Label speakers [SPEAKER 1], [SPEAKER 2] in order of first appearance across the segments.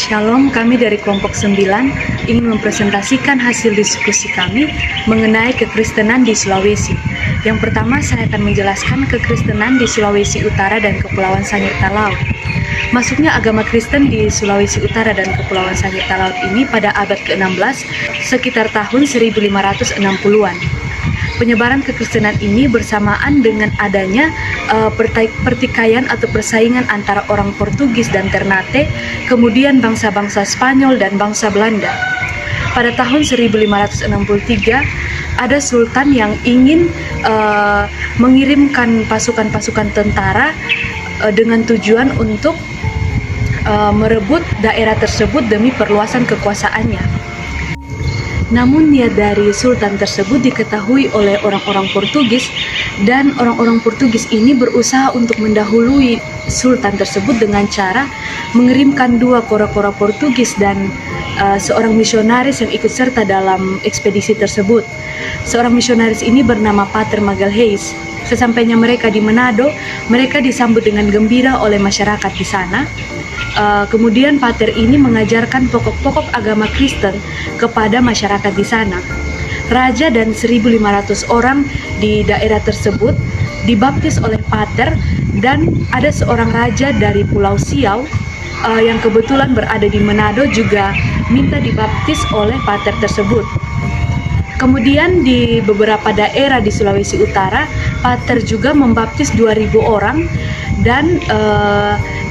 [SPEAKER 1] Shalom, kami dari kelompok 9 ingin mempresentasikan hasil diskusi kami mengenai kekristenan di Sulawesi. Yang pertama, saya akan menjelaskan kekristenan di Sulawesi Utara dan Kepulauan Sangir Talaut. Masuknya agama Kristen di Sulawesi Utara dan Kepulauan Sangir Talaut ini pada abad ke-16 sekitar tahun 1560-an. Penyebaran kekristenan ini bersamaan dengan adanya pertikaian atau persaingan antara orang Portugis dan Ternate, kemudian bangsa-bangsa Spanyol dan bangsa Belanda. Pada tahun 1563, ada sultan yang ingin mengirimkan pasukan-pasukan tentara dengan tujuan untuk merebut daerah tersebut demi perluasan kekuasaannya. Namun niat dari sultan tersebut diketahui oleh orang-orang Portugis, dan orang-orang Portugis ini berusaha untuk mendahului sultan tersebut dengan cara mengirimkan 2 kora-kora Portugis dan seorang misionaris yang ikut serta dalam ekspedisi tersebut. Seorang misionaris ini bernama Pater Magalhães. Sesampainya mereka di Manado, mereka disambut dengan gembira oleh masyarakat di sana. Kemudian Pater ini mengajarkan pokok-pokok agama Kristen kepada masyarakat di sana. Raja dan 1.500 orang di daerah tersebut dibaptis oleh Pater, dan ada seorang raja dari Pulau Siau yang kebetulan berada di Manado juga minta dibaptis oleh Pater tersebut. Kemudian di beberapa daerah di Sulawesi Utara, Pater juga membaptis 2.000 orang, dan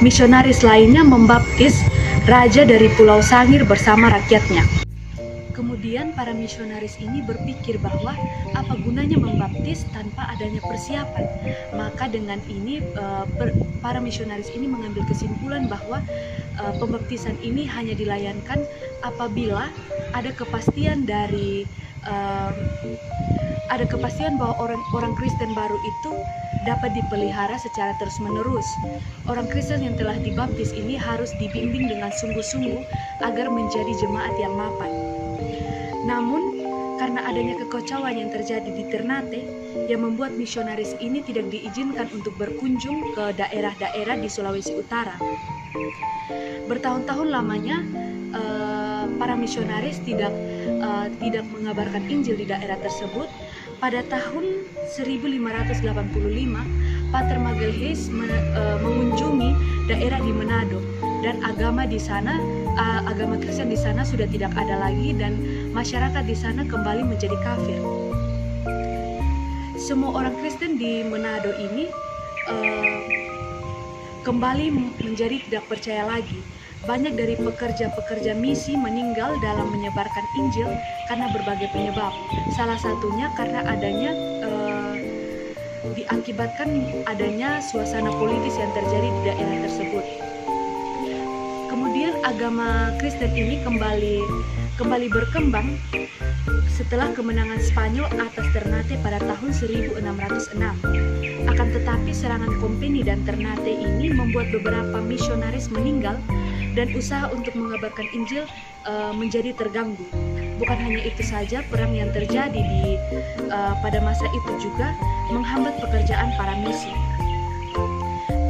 [SPEAKER 1] misionaris lainnya membaptis raja dari Pulau Sangir bersama rakyatnya. Kemudian para misionaris ini berpikir bahwa apa gunanya membaptis tanpa adanya persiapan. Maka dengan ini para misionaris ini mengambil kesimpulan bahwa pembaptisan ini hanya dilayankan apabila ada kepastian bahwa orang Kristen baru itu dapat dipelihara secara terus-menerus. Orang Kristen yang telah dibaptis ini harus dibimbing dengan sungguh-sungguh agar menjadi jemaat yang mapan. Namun, karena adanya kekacauan yang terjadi di Ternate yang membuat misionaris ini tidak diizinkan untuk berkunjung ke daerah-daerah di Sulawesi Utara. Bertahun-tahun lamanya para misionaris tidak mengabarkan Injil di daerah tersebut. Pada tahun 1585, Pater Magalhães mengunjungi daerah di Manado, dan agama Kristen di sana sudah tidak ada lagi, dan masyarakat di sana kembali menjadi kafir. Semua orang Kristen di Manado ini kembali menjadi tidak percaya lagi. Banyak dari pekerja-pekerja misi meninggal dalam menyebarkan Injil karena berbagai penyebab. Salah satunya karena diakibatkan adanya suasana politis yang terjadi di daerah tersebut. Kemudian agama Kristen ini kembali berkembang setelah kemenangan Spanyol atas Ternate pada tahun 1606. Akan tetapi serangan Kompeni dan Ternate ini membuat beberapa misionaris meninggal, dan usaha untuk mengabarkan Injil menjadi terganggu. Bukan hanya itu saja, perang yang terjadi pada masa itu juga menghambat pekerjaan para misi.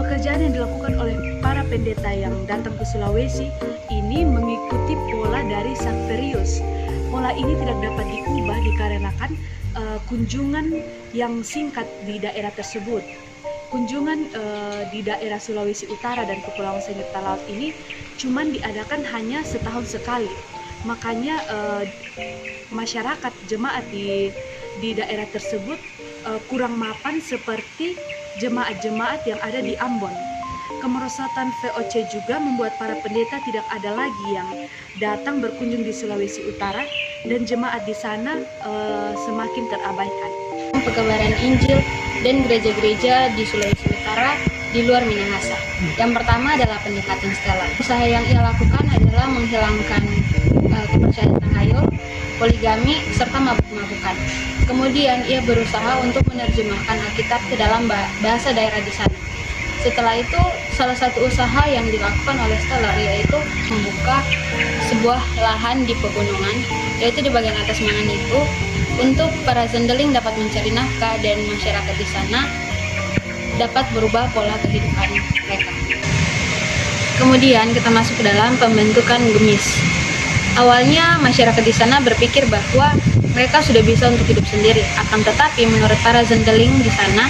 [SPEAKER 1] Pekerjaan yang dilakukan oleh para pendeta yang datang ke Sulawesi ini mengikuti pola dari Xaverius. Pola ini tidak dapat diubah dikarenakan kunjungan yang singkat di daerah tersebut. Kunjungan di daerah Sulawesi Utara dan Kepulauan Sangir Talaut ini cuman diadakan hanya setahun sekali. Makanya masyarakat jemaat di daerah tersebut kurang mapan seperti jemaat-jemaat yang ada di Ambon. Kemerosotan VOC juga membuat para pendeta tidak ada lagi yang datang berkunjung di Sulawesi Utara, dan jemaat di sana semakin terabaikan.
[SPEAKER 2] Pengabaran Injil dan gereja-gereja di Sulawesi Utara di luar Minahasa. Yang pertama adalah pendekatan Stella. Usaha yang ia lakukan adalah menghilangkan kepercayaan tahayul, poligami, serta mabuk-mabukan. Kemudian ia berusaha untuk menerjemahkan Alkitab ke dalam bahasa daerah di sana. Setelah itu, salah satu usaha yang dilakukan oleh Stella yaitu membuka sebuah lahan di pegunungan, yaitu di bagian atas Mangan itu, untuk para zendeling dapat mencari nafkah dan masyarakat di sana dapat berubah pola kehidupan mereka. Kemudian kita masuk ke dalam pembentukan gemis. Awalnya masyarakat di sana berpikir bahwa mereka sudah bisa untuk hidup sendiri. Akan tetapi menurut para zendeling di sana,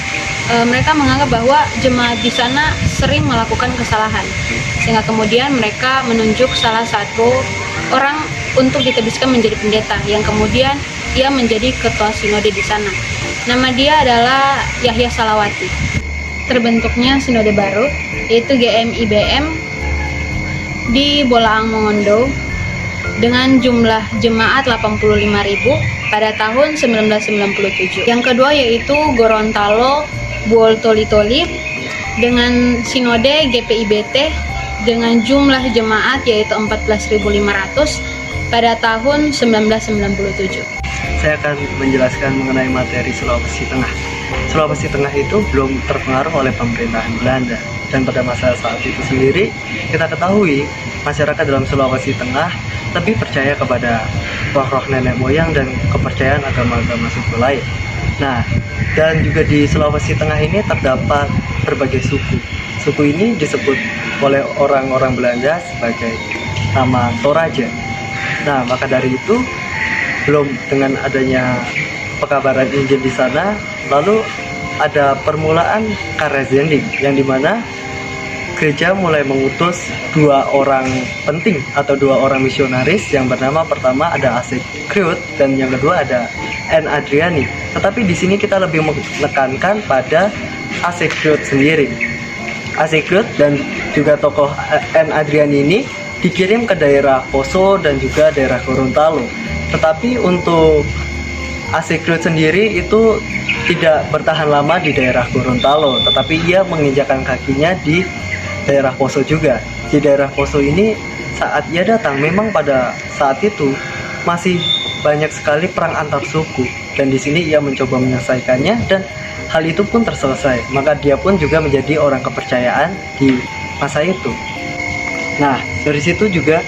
[SPEAKER 2] mereka menganggap bahwa jemaat di sana sering melakukan kesalahan. Sehingga kemudian mereka menunjuk salah satu orang untuk ditebiskan menjadi pendeta, yang kemudian ia menjadi ketua sinode di sana. Nama dia adalah Yahya Salawati. Terbentuknya sinode baru, yaitu GMIBM di Bolaang Mongondo dengan jumlah jemaat 85.000 pada tahun 1997. Yang kedua yaitu Gorontalo Buol-Toli-Toli dengan sinode GPIBT dengan jumlah jemaat yaitu 14.500 pada tahun 1997.
[SPEAKER 3] Saya akan menjelaskan mengenai materi Sulawesi Tengah. Sulawesi Tengah itu belum terpengaruh oleh pemerintahan Belanda, dan pada masa saat itu sendiri kita ketahui masyarakat dalam Sulawesi Tengah lebih percaya kepada roh-roh nenek moyang dan kepercayaan agama-agama suku lain. Nah, dan juga di Sulawesi Tengah ini terdapat berbagai suku. Suku ini disebut oleh orang-orang Belanda sebagai nama Toraja. Nah, maka dari itu, belum dengan adanya pekabaran Injil di sana, lalu ada permulaan karya zending, yang dimana gereja mulai mengutus dua orang penting atau dua orang misionaris, yang bernama pertama ada Asek Kriut dan yang kedua ada N. Adriani. Tetapi di sini kita lebih menekankan pada Asek Kriut sendiri. Asek Kriut dan juga tokoh N. Adriani ini dikirim ke daerah Poso dan juga daerah Gorontalo. Tetapi untuk Asek Kriut sendiri itu tidak bertahan lama di daerah Gorontalo, tetapi ia menginjakan kakinya di daerah Poso juga. Di daerah Poso ini saat ia datang, memang pada saat itu masih banyak sekali perang antar suku, dan di sini ia mencoba menyelesaikannya dan hal itu pun terselesai. Maka dia pun juga menjadi orang kepercayaan di masa itu. Nah, dari situ juga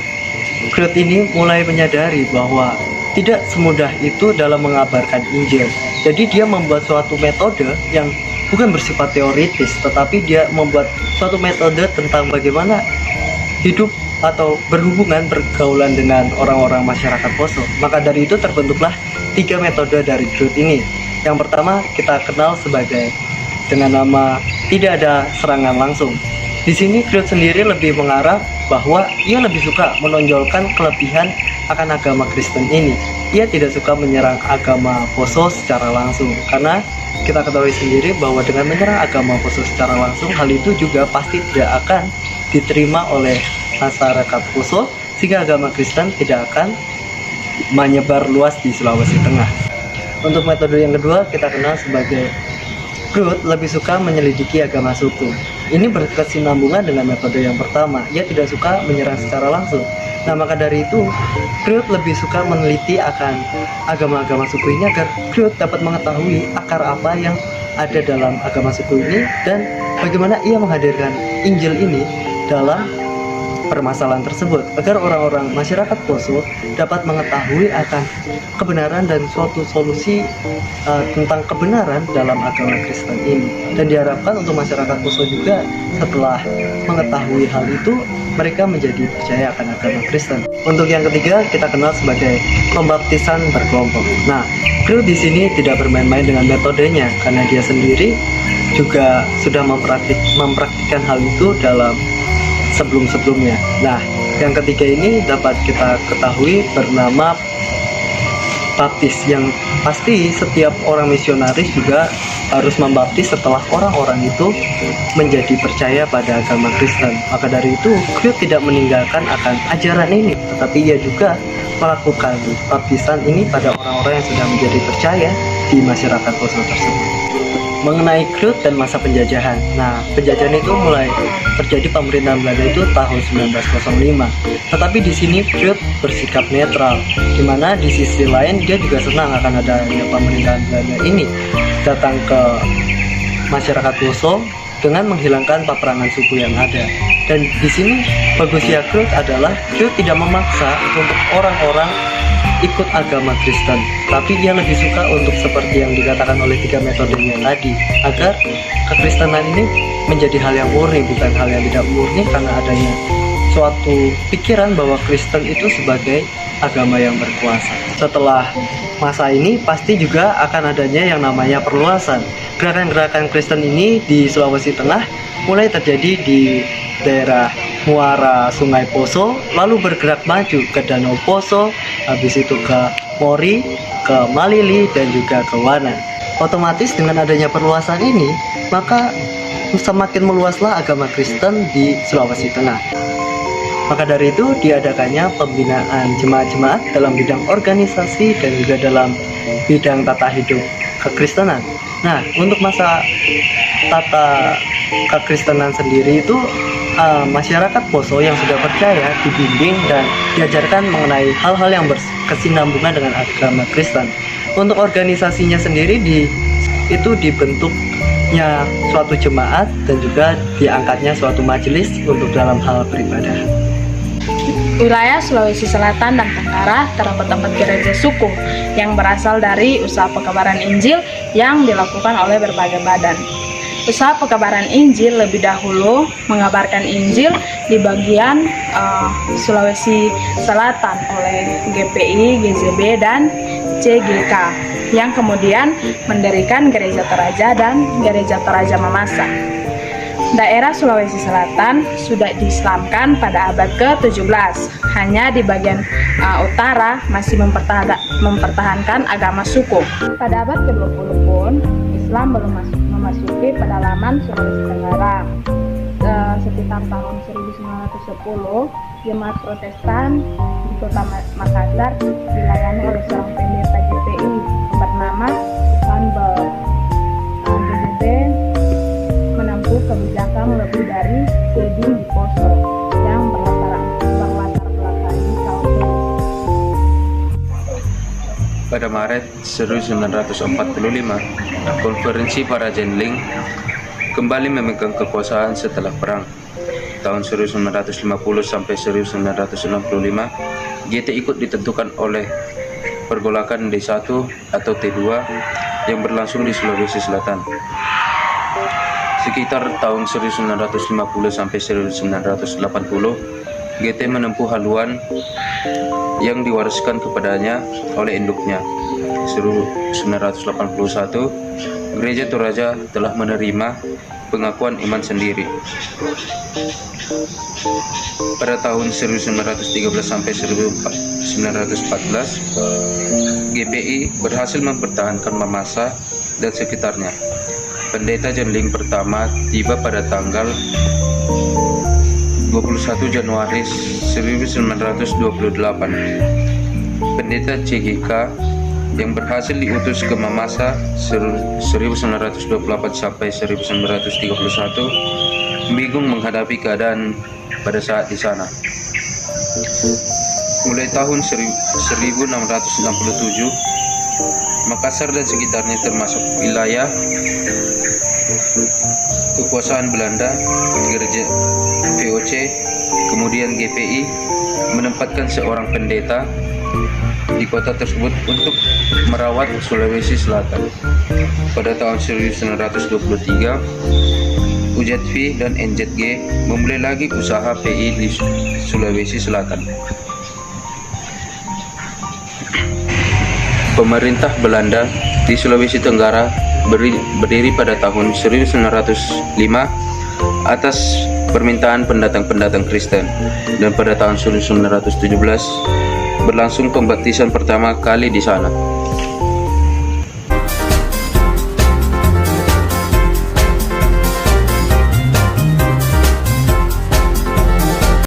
[SPEAKER 3] Kriut ini mulai menyadari bahwa tidak semudah itu dalam mengabarkan Injil. Jadi dia membuat suatu metode yang bukan bersifat teoritis, tetapi dia membuat suatu metode tentang bagaimana hidup atau berhubungan, bergaulan dengan orang-orang masyarakat Poso. Maka dari itu terbentuklah 3 metode dari Kriut ini. Yang pertama kita kenal sebagai dengan nama tidak ada serangan langsung. Di sini Kriut sendiri lebih mengarah bahwa ia lebih suka menonjolkan kelebihan akan agama Kristen ini. Ia tidak suka menyerang agama Poso secara langsung, karena kita ketahui sendiri bahwa dengan menyerang agama Poso secara langsung, hal itu juga pasti tidak akan diterima oleh masyarakat Poso, sehingga agama Kristen tidak akan menyebar luas di Sulawesi Tengah. Untuk metode yang kedua kita kenal sebagai Kriut lebih suka menyelidiki agama suku. Ini berkesinambungan dengan metode yang pertama. Ia tidak suka menyerang secara langsung. Nah, maka dari itu Kriut lebih suka meneliti akan agama-agama suku ini agar Kriut dapat mengetahui akar apa yang ada dalam agama suku ini dan bagaimana ia menghadirkan Injil ini dalam permasalahan tersebut, agar orang-orang masyarakat Poso dapat mengetahui akan kebenaran dan suatu solusi tentang kebenaran dalam agama Kristen ini. Dan diharapkan untuk masyarakat Poso juga setelah mengetahui hal itu, mereka menjadi percaya akan agama Kristen. Untuk yang ketiga kita kenal sebagai pembaptisan berkelompok. Nah, Kriut di sini tidak bermain-main dengan metodenya, karena dia sendiri juga sudah mempraktikkan hal itu dalam sebelum-sebelumnya. Nah, yang ketiga ini dapat kita ketahui bernama baptis, yang pasti setiap orang misionaris juga harus membaptis setelah orang-orang itu menjadi percaya pada agama Kristen. Maka dari itu Kriut tidak meninggalkan akan ajaran ini, tetapi ia juga melakukan baptisan ini pada orang-orang yang sudah menjadi percaya di masyarakat Poso tersebut. Mengenai Kriut dan masa penjajahan. Nah, penjajahan itu mulai terjadi pemerintahan Belanda itu tahun 1905. Tetapi di sini Kriut bersikap netral, di mana di sisi lain dia juga senang akan adanya pemerintahan Belanda ini datang ke masyarakat Poso dengan menghilangkan peperangan suku yang ada. Dan di sini bagusnya Kriut adalah Kriut tidak memaksa untuk orang-orang ikut agama Kristen, tapi ia lebih suka untuk seperti yang dikatakan oleh 3 metodenya tadi, agar kekristenan ini menjadi hal yang murni, bukan hal yang tidak murni, karena adanya suatu pikiran bahwa Kristen itu sebagai agama yang berkuasa. Setelah masa ini pasti juga akan adanya yang namanya perluasan. Gerakan-gerakan Kristen ini di Sulawesi Tengah mulai terjadi di daerah muara Sungai Poso, lalu bergerak maju ke Danau Poso, habis itu ke Mori, ke Malili, dan juga ke Wana. Otomatis dengan adanya perluasan ini, maka semakin meluaslah agama Kristen di Sulawesi Tengah. Maka dari itu diadakannya pembinaan jemaat-jemaat dalam bidang organisasi dan juga dalam bidang tata hidup kekristenan. Nah, untuk masa tata kekristenan sendiri itu masyarakat Poso yang sudah percaya dibimbing dan diajarkan mengenai hal-hal yang berkesinambungan dengan agama Kristen. Untuk organisasinya sendiri itu dibentuknya suatu jemaat dan juga diangkatnya suatu majelis untuk dalam hal beribadah.
[SPEAKER 1] Wilayah Sulawesi Selatan dan Tenggara terdapat 4 gereja suku yang berasal dari usaha pekabaran Injil yang dilakukan oleh berbagai badan. Usaha pekabaran Injil lebih dahulu mengabarkan Injil di bagian Sulawesi Selatan oleh GPI, GZB, dan CGK yang kemudian mendirikan Gereja Toraja dan Gereja Toraja Mamasa. Daerah Sulawesi Selatan sudah diislamkan pada abad ke-17. Hanya di bagian utara masih mempertahankan agama suku. Pada abad ke-20 pun Islam belum memasuki pedalaman Sulawesi Tenggara. Sekitar tahun 1910, jemaat Protestan di kota Makassar dilayani oleh seorang pendeta GPI bernama Sanbel. GZB menempuh kebijakan lebih dari studi di Poso yang berlatar belakangi kaum tulis.
[SPEAKER 4] Pada Maret 1945, Konferensi Para Jendeling kembali memegang kekuasaan setelah perang. Tahun 1950 sampai 1965, GT ikut ditentukan oleh pergolakan D1 atau T2 yang berlangsung di Sulawesi Selatan. Sekitar tahun 1950 sampai 1980, GT menempuh haluan yang diwariskan kepadanya oleh induknya. 1981, Gereja Toraja telah menerima pengakuan iman sendiri. Pada tahun 1913 sampai 1914, GPI berhasil mempertahankan Mamasa dan sekitarnya. Pendeta Jendeling pertama tiba pada tanggal 21 Januari 1928. Pendeta CGK yang berhasil diutus ke Mamasa 1928 sampai 1931 bingung menghadapi keadaan pada saat di sana. Mulai tahun 1667, Makassar dan sekitarnya termasuk wilayah kekuasaan Belanda. Gereja VOC, kemudian GPI menempatkan seorang pendeta di kota tersebut untuk merawat Sulawesi Selatan. Pada tahun 1923, UZV dan NZG memulai lagi usaha PI di Sulawesi Selatan. Pemerintah Belanda di Sulawesi Tenggara berdiri pada tahun 1905 atas permintaan pendatang-pendatang Kristen, dan pada tahun 1917 berlangsung pembaptisan pertama kali di sana.